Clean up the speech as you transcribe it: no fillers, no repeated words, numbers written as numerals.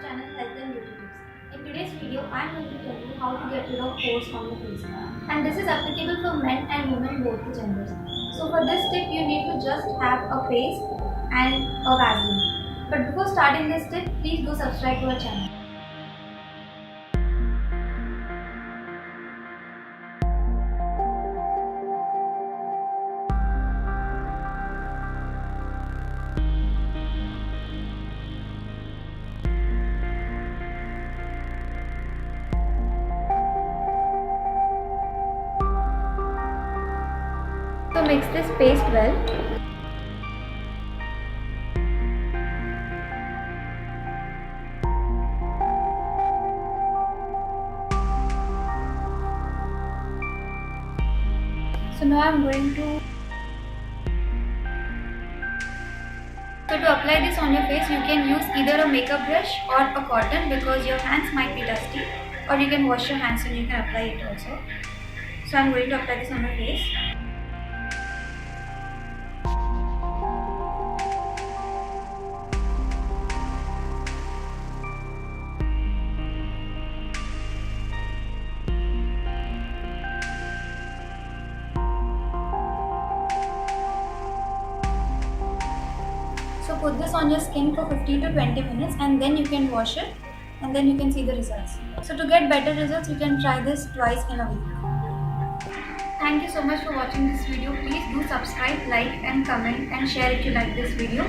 channel Health and Beauty Tips. In today's video, I am going to tell you how to get rid of pores on your face. And this is applicable for men and women, both the genders. So for this tip, you need to just have a paste and a Vaseline. But before starting this tip, please do subscribe to our channel. So mix this paste well. So now I am going to apply this on your face, you can use either a makeup brush or a cotton because your hands might be dusty, or you can wash your hands and you can apply it also. So I am going to apply this on my face. So put this on your skin for 15 to 20 minutes and then you can wash it and then you can see the results. So to get better results, you can try this twice in a week. Thank you so much for watching this video. Please do subscribe, like and comment and share if you like this video.